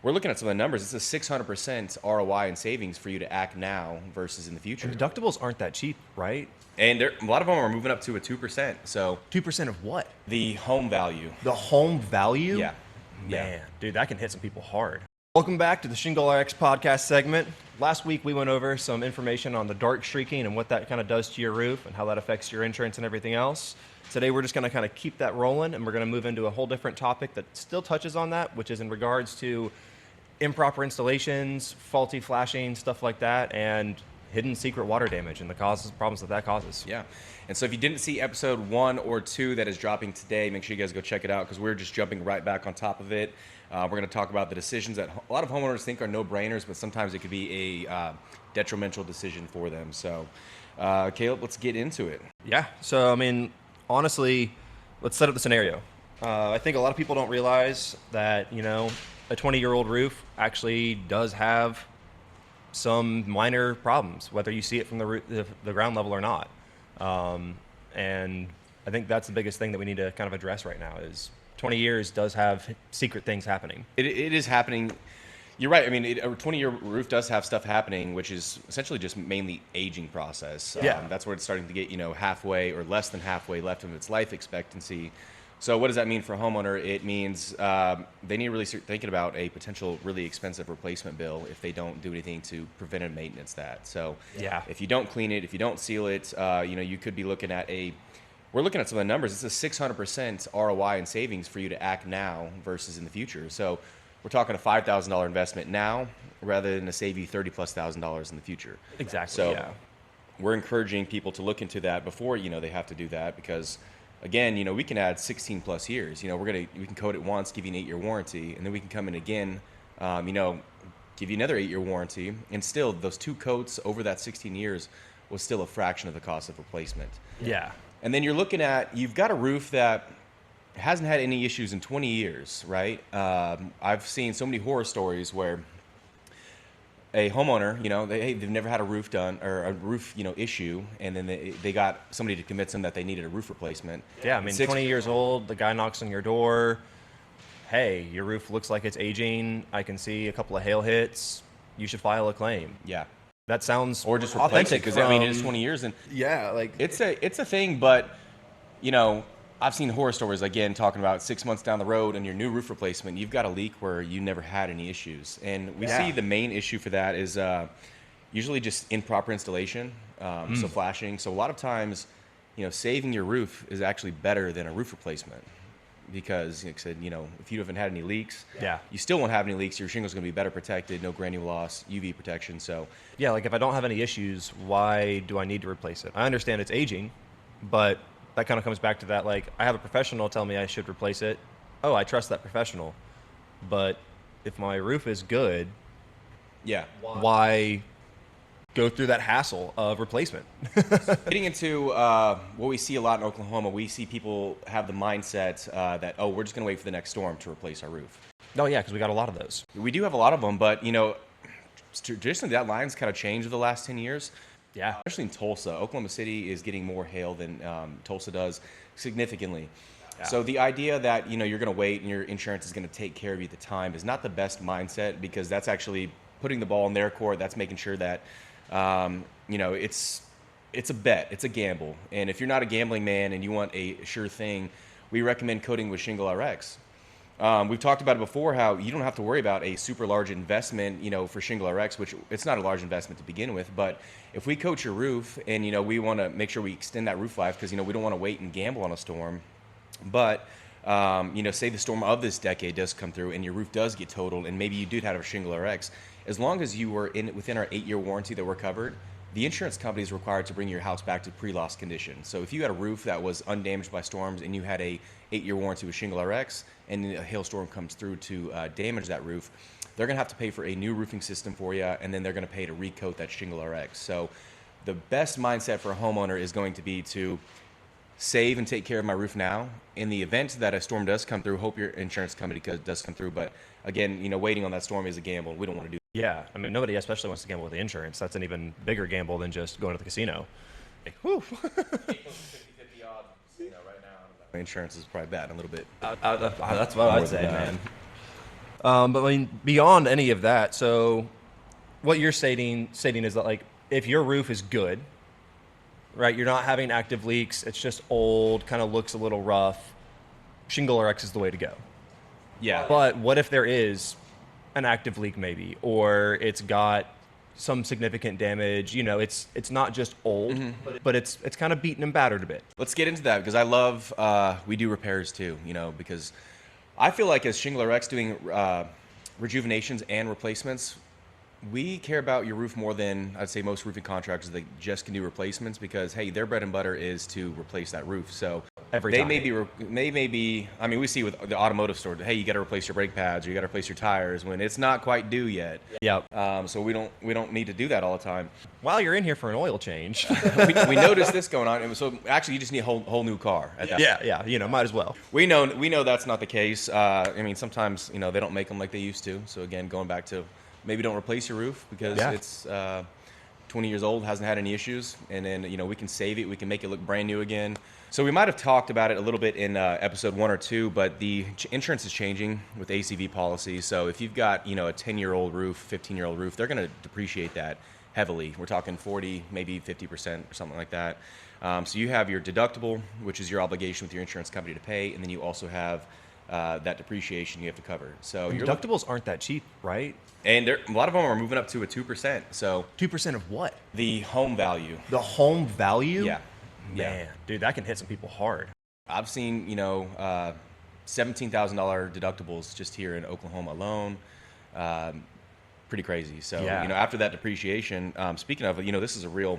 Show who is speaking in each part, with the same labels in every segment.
Speaker 1: we're looking at some of the numbers. It's a 600% ROI in savings for you to act now versus in the future.
Speaker 2: And deductibles aren't that cheap, right?
Speaker 1: And a lot of them are moving up to a 2%. So
Speaker 2: 2% of what?
Speaker 1: the home value.
Speaker 2: The home value?
Speaker 1: Yeah.
Speaker 2: Man, dude, that can hit some people hard. Welcome back to the Shingle RX podcast segment. Last week we went over some information on the dark streaking and what that kind of does to your roof and how that affects your insurance and everything else. Today we're just going to kind of keep that rolling, and we're going to move into a whole different topic that still touches on that, which is in regards to improper installations, faulty flashing, stuff like that, and hidden secret water damage and the problems that causes.
Speaker 1: Yeah. And so if you didn't see episode 1 or 2 that is dropping today, make sure you guys go check it out because we're just jumping right back on top of it. We're going to talk about the decisions that a lot of homeowners think are no-brainers, but sometimes it could be a detrimental decision for them. So, Caleb, let's get into it.
Speaker 2: Yeah. So, I mean, honestly, let's set up the scenario. I think a lot of people don't realize that, you know, a 20-year-old roof actually does have some minor problems, whether you see it from the ground level or not. And I think that's the biggest thing that we need to kind of address right now is 20 years does have secret things happening.
Speaker 1: It is happening. You're right. I mean, a 20-year roof does have stuff happening, which is essentially just mainly aging process.
Speaker 2: Yeah.
Speaker 1: That's where it's starting to get, you know, halfway or less than halfway left of its life expectancy. So what does that mean for a homeowner? It means they need to really start thinking about a potential really expensive replacement bill if they don't do anything to preventive maintenance that. So
Speaker 2: Yeah.
Speaker 1: if you don't clean it, if you don't seal it, you know, you could be looking at we're looking at some of the numbers. It's a 600% ROI in savings for you to act now versus in the future. So we're talking a $5,000 investment now rather than to save you $30,000+ in the future.
Speaker 2: Exactly.
Speaker 1: So
Speaker 2: yeah.
Speaker 1: we're encouraging people to look into that before, you know, they have to do that because, again, you know, we can add 16+ years. You know, we can code it once, give you an 8-year warranty, and then we can come in again, you know, give you another 8-year warranty, and still those 2 coats over that 16 years was still a fraction of the cost of replacement.
Speaker 2: Yeah.
Speaker 1: And then you're looking at, you've got a roof that hasn't had any issues in 20 years, right? I've seen so many horror stories where a homeowner, you know, they've never had a roof done or a roof, you know, issue, and then they got somebody to convince them that they needed a roof replacement.
Speaker 2: Yeah, I mean, 20 years old, the guy knocks on your door. Hey, your roof looks like it's aging. I can see a couple of hail hits. You should file a claim.
Speaker 1: Yeah.
Speaker 2: That sounds
Speaker 1: Or just replace it because, I mean, it is 20 years. And
Speaker 2: yeah, like
Speaker 1: it's a thing, but, you know, I've seen horror stories, again, talking about 6 months down the road and your new roof replacement, you've got a leak where you never had any issues. And we see the main issue for that is usually just improper installation, so flashing. So a lot of times, you know, saving your roof is actually better than a roof replacement because, like I said, you know, if you haven't had any leaks, you still won't have any leaks. Your shingle's going to be better protected, no granule loss, UV protection. So
Speaker 2: yeah, like if I don't have any issues, why do I need to replace it? I understand it's aging, but that kind of comes back to that, like, I have a professional tell me I should replace it. Oh, I trust that professional. But if my roof is good, why go through that hassle of replacement?
Speaker 1: Getting into what we see a lot in Oklahoma, we see people have the mindset that, oh, we're just going to wait for the next storm to replace our roof.
Speaker 2: Oh, yeah, because we got a lot of those.
Speaker 1: We do have a lot of them, but, you know, traditionally that line's kind of changed over the last 10 years.
Speaker 2: Yeah.
Speaker 1: Especially in Tulsa. Oklahoma City is getting more hail than Tulsa does significantly. Yeah. So the idea that, you know, you're going to wait and your insurance is going to take care of you at the time is not the best mindset because that's actually putting the ball in their court. That's making sure that, you know, it's a bet. It's a gamble. And if you're not a gambling man and you want a sure thing, we recommend coating with Shingle RX. We've talked about it before, how you don't have to worry about a super large investment, you know, for Shingle RX, which it's not a large investment to begin with. But if we coat your roof and, you know, we want to make sure we extend that roof life because, you know, we don't want to wait and gamble on a storm. But, you know, say the storm of this decade does come through and your roof does get totaled and maybe you did have a Shingle RX, as long as you were within our 8-year warranty that we're covered, the insurance company is required to bring your house back to pre-loss condition. So if you had a roof that was undamaged by storms and you had a 8-year warranty with Shingle RX and a hailstorm comes through to damage that roof, they're going to have to pay for a new roofing system for you, and then they're going to pay to recoat that Shingle RX. So the best mindset for a homeowner is going to be to save and take care of my roof now. In the event that a storm does come through, hope your insurance company does come through. But again, you know, waiting on that storm is a gamble. We don't want to do that.
Speaker 2: Yeah, I mean, nobody especially wants to gamble with the insurance. That's an even bigger gamble than just going to the casino. Like, whew.
Speaker 1: 50-50 odds, you know, right now. Insurance is probably bad a little bit.
Speaker 2: That's what I'd say, man. But I mean, beyond any of that, so what you're stating is that, like, if your roof is good, right, you're not having active leaks, it's just old, kind of looks a little rough, Shingle RX is the way to go.
Speaker 1: Yeah.
Speaker 2: But what if there is an active leak maybe, or it's got some significant damage? It's not just old, but it's kind of beaten and battered a bit.
Speaker 1: Let's get into that because I love we do repairs too. Because I feel like as Shingle RX doing rejuvenations and replacements, we care about your roof more than I'd say most roofing contractors that just can do replacements because, hey, their bread and butter is to replace that roof. So
Speaker 2: Every time.
Speaker 1: may be. I mean, we see with the automotive store, hey, you got to replace your brake pads or you got to replace your tires when it's not quite due yet.
Speaker 2: Yep.
Speaker 1: So we don't need to do that all the time.
Speaker 2: While you're in here for an oil change.
Speaker 1: we noticed this going on, and so actually you just need a whole new car at that point.
Speaker 2: Yeah, might as well.
Speaker 1: We know that's not the case. I mean, sometimes they don't make them like they used to. So again, going back to maybe don't replace your roof because it's 20 years old, hasn't had any issues, and then we can save it, we can make it look brand new again. So we might have talked about it a little bit in episode 1 or 2, but the insurance is changing with ACV policy. So if you've got a 10-year-old roof, 15-year-old roof, they're going to depreciate that heavily. We're talking 40, maybe 50% or something like that. So you have your deductible, which is your obligation with your insurance company to pay, and then you also have that depreciation you have to cover. So
Speaker 2: And deductibles aren't that cheap, right?
Speaker 1: and a lot of them are moving up to a 2%. So
Speaker 2: 2% of what?
Speaker 1: the home value.
Speaker 2: The home value?
Speaker 1: Yeah.
Speaker 2: Man, dude, that can hit some people hard.
Speaker 1: I've seen, $17,000 deductibles just here in Oklahoma alone. Pretty crazy. So,
Speaker 2: Yeah.
Speaker 1: After that depreciation, speaking of, this is a real,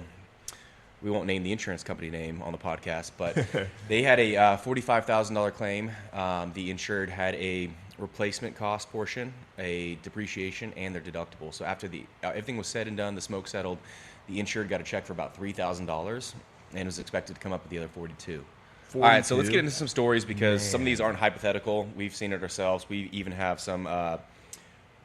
Speaker 1: we won't name the insurance company name on the podcast, but they had a $45,000 claim. The insured had a replacement cost portion, a depreciation, and their deductible. So after everything was said and done, the smoke settled, the insured got a check for about $3,000 and was expected to come up with the other 42. All right, so let's get into some stories because some of these aren't hypothetical. We've seen it ourselves. We even have some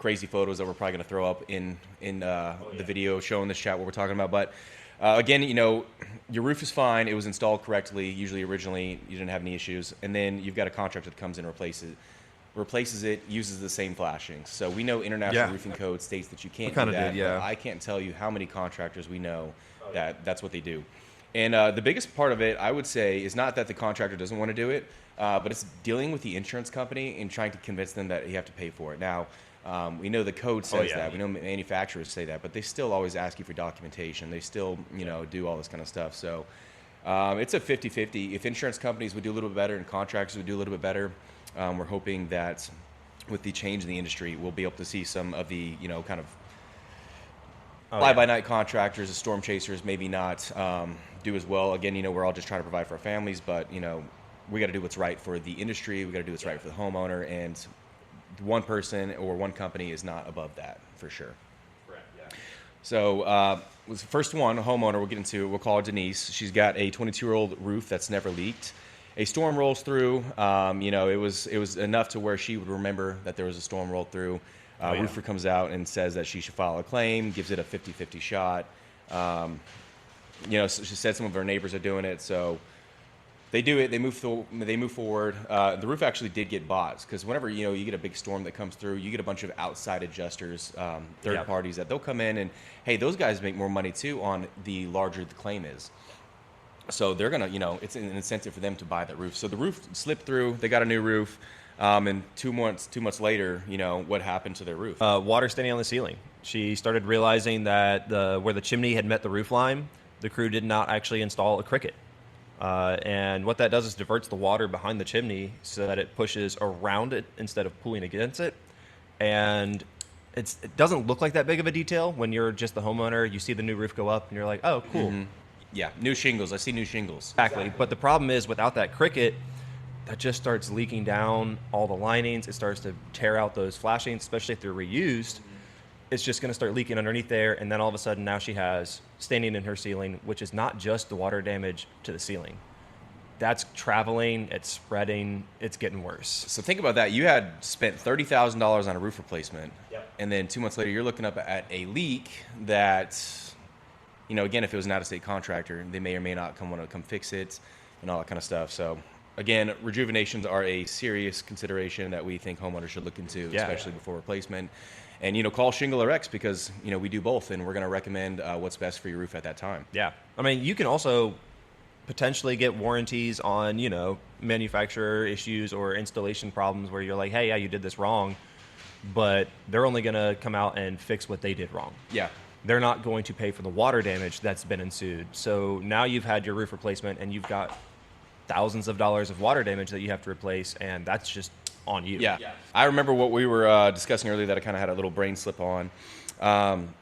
Speaker 1: crazy photos that we're probably going to throw up in the video showing this chat what we're talking about. But again, your roof is fine. It was installed correctly. Usually, originally, you didn't have any issues. And then you've got a contractor that comes in and replaces it, uses the same flashings. So we know International Roofing Code states that you can't do that. But I can't tell you how many contractors we know that's what they do. And the biggest part of it, I would say, is not that the contractor doesn't want to do it, but it's dealing with the insurance company and trying to convince them that you have to pay for it. Now, we know the code says that. We know manufacturers say that, but they still always ask you for documentation. They still, do all this kind of stuff. So it's a 50-50. If insurance companies would do a little bit better and contractors would do a little bit better, we're hoping that with the change in the industry, we'll be able to see some of the, kind of fly-by-night contractors, the storm chasers, maybe not do as well. Again, we're all just trying to provide for our families, but, we got to do what's right for the industry. We got to do what's right for the homeowner, and one person or one company is not above that for sure.
Speaker 2: Correct, yeah.
Speaker 1: So the first one, a homeowner, we'll get into, we'll call her Denise. She's got a 22-year-old roof that's never leaked. A storm rolls through. It was enough to where she would remember that there was a storm rolled through. Roofer comes out and says that she should file a claim, gives it a 50-50 shot. So she said some of her neighbors are doing it, so they do it. They move forward. The roof actually did get bought because whenever you get a big storm that comes through, you get a bunch of outside adjusters, third parties that they'll come in and, hey, those guys make more money too on the larger the claim is. So they're gonna, it's an incentive for them to buy that roof. So the roof slipped through. They got a new roof. And 2 months later, what happened to their roof?
Speaker 2: Water standing on the ceiling. She started realizing that where the chimney had met the roof line, the crew did not actually install a cricket. And what that does is diverts the water behind the chimney so that it pushes around it instead of pulling against it. And it doesn't look like that big of a detail when you're just the homeowner. You see the new roof go up and you're like, oh, cool.
Speaker 1: Mm-hmm. Yeah, new shingles. I see new shingles.
Speaker 2: Exactly. But the problem is without that cricket, that just starts leaking down all the linings. It starts to tear out those flashings, especially if they're reused. It's just going to start leaking underneath there. And then all of a sudden now she has standing in her ceiling, which is not just the water damage to the ceiling. That's traveling, it's spreading, it's getting worse.
Speaker 1: So think about that. You had spent $30,000 on a roof replacement.
Speaker 2: Yep.
Speaker 1: And then 2 months later, you're looking up at a leak that, again, if it was an out-of-state contractor, they may or may not want to come fix it and all that kind of stuff. So again, rejuvenations are a serious consideration that we think homeowners should look into, especially before replacement. And, call Shingle RX because, we do both, and we're going to recommend what's best for your roof at that time.
Speaker 2: Yeah. I mean, you can also potentially get warranties on, manufacturer issues or installation problems where you're like, hey, yeah, you did this wrong, but they're only going to come out and fix what they did wrong.
Speaker 1: Yeah.
Speaker 2: They're not going to pay for the water damage that's been ensued. So now you've had your roof replacement and you've got thousands of dollars of water damage that you have to replace, and that's just on you.
Speaker 1: Yeah. I remember what we were discussing earlier that I kind of had a little brain slip on.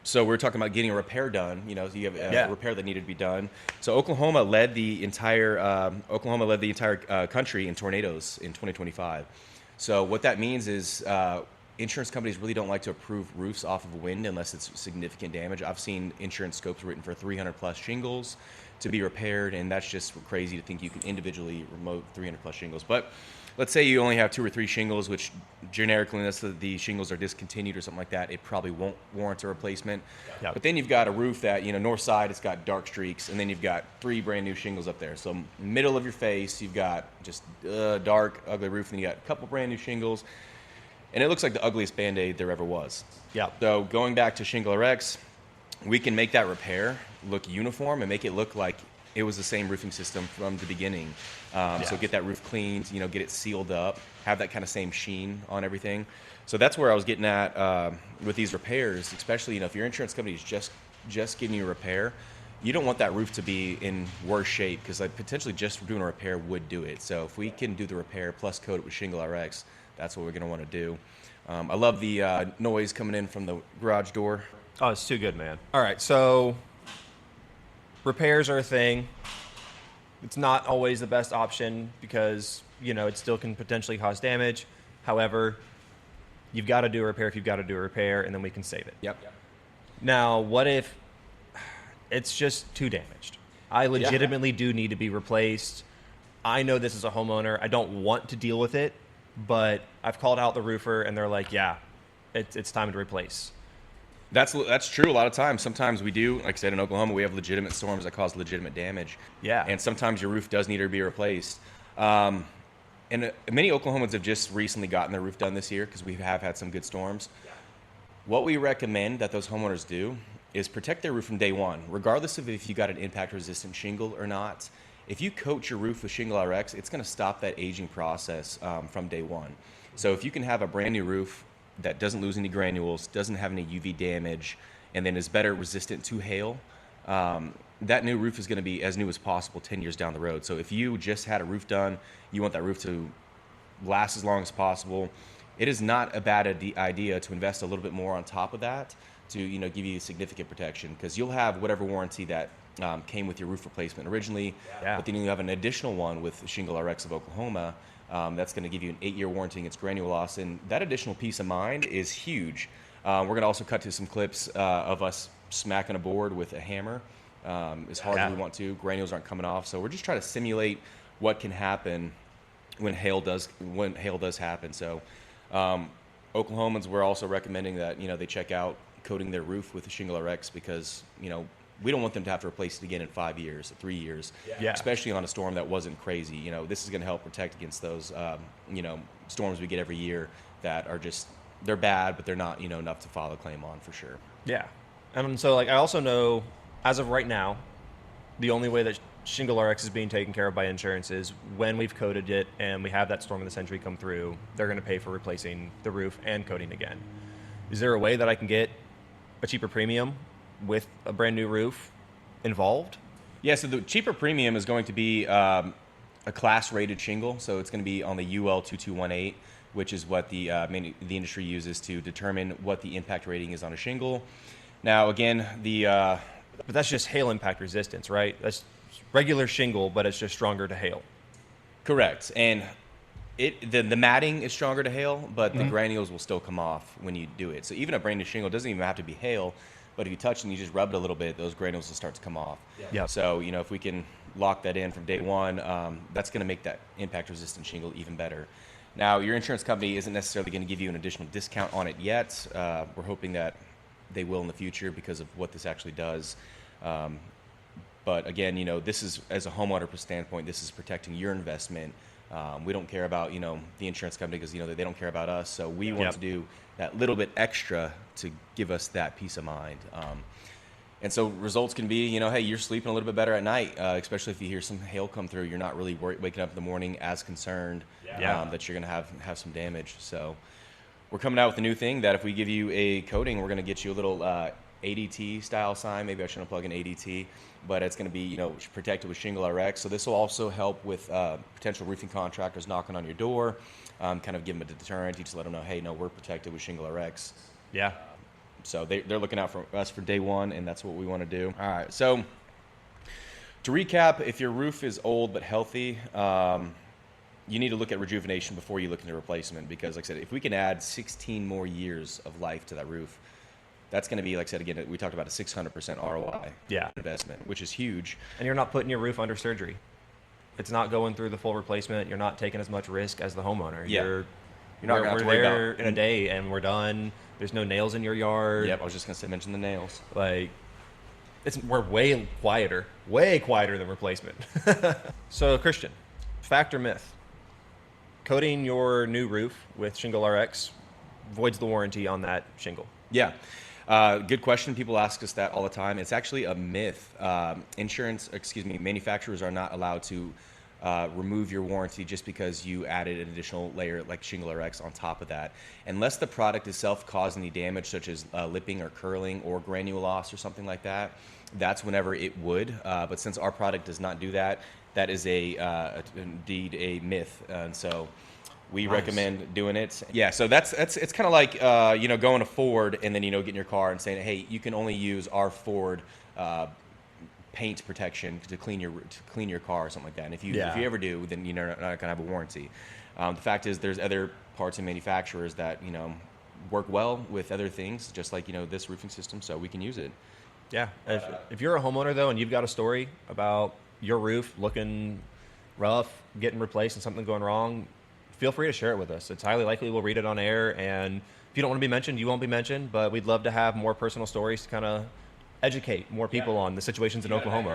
Speaker 1: So we were talking about getting a repair done. You have a repair that needed to be done. So Oklahoma led the entire country in tornadoes in 2025. So what that means is insurance companies really don't like to approve roofs off of wind unless it's significant damage. I've seen insurance scopes written for 300 plus shingles to be repaired, and that's just crazy to think you can individually remote 300 plus shingles. But let's say you only have 2 or 3 shingles, which generically, unless the shingles are discontinued or something like that, it probably won't warrant a replacement. Yep. But then you've got a roof that, north side, it's got dark streaks, and then you've got 3 brand new shingles up there. So middle of your face, you've got just dark, ugly roof, and you got a couple brand new shingles, and it looks like the ugliest Band-Aid there ever was. Yeah. So going back to Shingle RX, we can make that repair look uniform and make it look like it was the same roofing system from the beginning. So get that roof cleaned, get it sealed up, have that kind of same sheen on everything. So that's where I was getting at with these repairs, especially, if your insurance company is just giving you a repair, you don't want that roof to be in worse shape because potentially just doing a repair would do it. So if we can do the repair plus coat it with Shingle RX, that's what we're going to want to do. I love the noise coming in from the garage door.
Speaker 2: Oh, it's too good, man. All right, so repairs are a thing. It's not always the best option because, it still can potentially cause damage. However, you've got to do a repair if you've got to do a repair, and then we can save it.
Speaker 1: Yep.
Speaker 2: Now, what if it's just too damaged? I legitimately do need to be replaced. I know this is a homeowner. I don't want to deal with it, but I've called out the roofer, and they're like, yeah, it's time to replace.
Speaker 1: That's true a lot of times. Sometimes we do, like I said, in Oklahoma, we have legitimate storms that cause legitimate damage. Yeah. And sometimes your roof does need to be replaced. And many Oklahomans have just recently gotten their roof done this year because we have had some good storms. What we recommend that those homeowners do is protect their roof from day one, regardless of if you got an impact-resistant shingle or not. If you coat your roof with Shingle RX, it's going to stop that aging process from day one. So if you can have a brand new roof that doesn't lose any granules, doesn't have any UV damage, and then is better resistant to hail, that new roof is going to be as new as possible 10 years down the road. So if you just had a roof done, you want that roof to last as long as possible. It is not a bad idea to invest a little bit more on top of that to give you significant protection, because you'll have whatever warranty that came with your roof replacement originally, but then you have an additional one with Shingle RX of Oklahoma. That's going to give you an 8-year warranty against granule loss, and that additional peace of mind is huge. We're going to also cut to some clips of us smacking a board with a hammer as hard as we want to. Granules aren't coming off, so we're just trying to simulate what can happen when hail does happen. So Oklahomans, we're also recommending that they check out coating their roof with a Shingle RX because we don't want them to have to replace it again in 5 years, 3 years, especially on a storm that wasn't crazy. This is going to help protect against those, storms we get every year that are they're bad, but they're not, enough to file a claim on for sure.
Speaker 2: Yeah. And so, I also know, as of right now, the only way that Shingle RX is being taken care of by insurance is when we've coated it and we have that storm of the century come through, they're going to pay for replacing the roof and coating again. Is there a way that I can get a cheaper premium with a brand new roof involved?
Speaker 1: Yeah, so the cheaper premium is going to be a class rated shingle. So it's going to be on the UL 2218, which is what the industry uses to determine what the impact rating is on a shingle. Now, again,
Speaker 2: but that's just hail impact resistance, right? That's regular shingle, but it's just stronger to hail.
Speaker 1: Correct. And the matting is stronger to hail, but the granules will still come off when you do it. So even a brand new shingle doesn't even have to be hail, but if you touch it and you just rub it a little bit, those granules will start to come off. Yeah. So, if we can lock that in from day one, that's going to make that impact-resistant shingle even better. Now, your insurance company isn't necessarily going to give you an additional discount on it yet. We're hoping that they will in the future because of what this actually does. But again, this is, as a homeowner standpoint, this is protecting your investment We don't care about, the insurance company because, they don't care about us. So we want
Speaker 2: Yep.
Speaker 1: to do that little bit extra to give us that peace of mind. And so results can be, hey, you're sleeping a little bit better at night, especially if you hear some hail come through. You're not really waking up in the morning as concerned that you're going to have some damage. So we're coming out with a new thing that if we give you a coating, we're going to get you a little ADT style sign. Maybe I shouldn't plug in ADT, but it's going to be, protected with Shingle RX. So this will also help with potential roofing contractors knocking on your door, kind of give them a deterrent. You just let them know, hey, no, we're protected with Shingle RX.
Speaker 2: Yeah.
Speaker 1: So they're looking out for us for day one, and that's what we want to do. All right. So to recap, if your roof is old but healthy, you need to look at rejuvenation before you look into replacement, because, like I said, if we can add 16 more years of life to that roof, that's going to be, like I said, again, we talked about a 600% ROI investment, which is huge.
Speaker 2: And you're not putting your roof under surgery. It's not going through the full replacement. You're not taking as much risk as the homeowner.
Speaker 1: Yeah.
Speaker 2: You're
Speaker 1: not going to have to worry
Speaker 2: there
Speaker 1: about
Speaker 2: in a day and we're done. There's no nails in your yard.
Speaker 1: Yep, I was just going to mention the nails.
Speaker 2: Like, we're way quieter than replacement. So, Christian, fact or myth? Coating your new roof with Shingle RX voids the warranty on that shingle.
Speaker 1: Yeah. Good question. People ask us that all the time. It's actually a myth. Manufacturers are not allowed to remove your warranty just because you added an additional layer like Shingle RX on top of that. Unless the product itself caused any damage, such as lipping or curling or granule loss or something like that, that's whenever it would. But since our product does not do that, that is indeed a myth. And so we recommend doing it. Yeah, so it's kind of like going to Ford and then getting your car and saying, hey, you can only use our Ford paint protection to clean your car or something like that. And if you ever do, then you're not going to have a warranty. The fact is, there's other parts and manufacturers that work well with other things, just like this roofing system, so we can use it.
Speaker 2: Yeah. If you're a homeowner though, and you've got a story about your roof looking rough, getting replaced, and something going wrong, feel free to share it with us. It's highly likely we'll read it on air, and if you don't want to be mentioned, you won't be mentioned, but we'd love to have more personal stories to kind of educate more people on the situations in Oklahoma.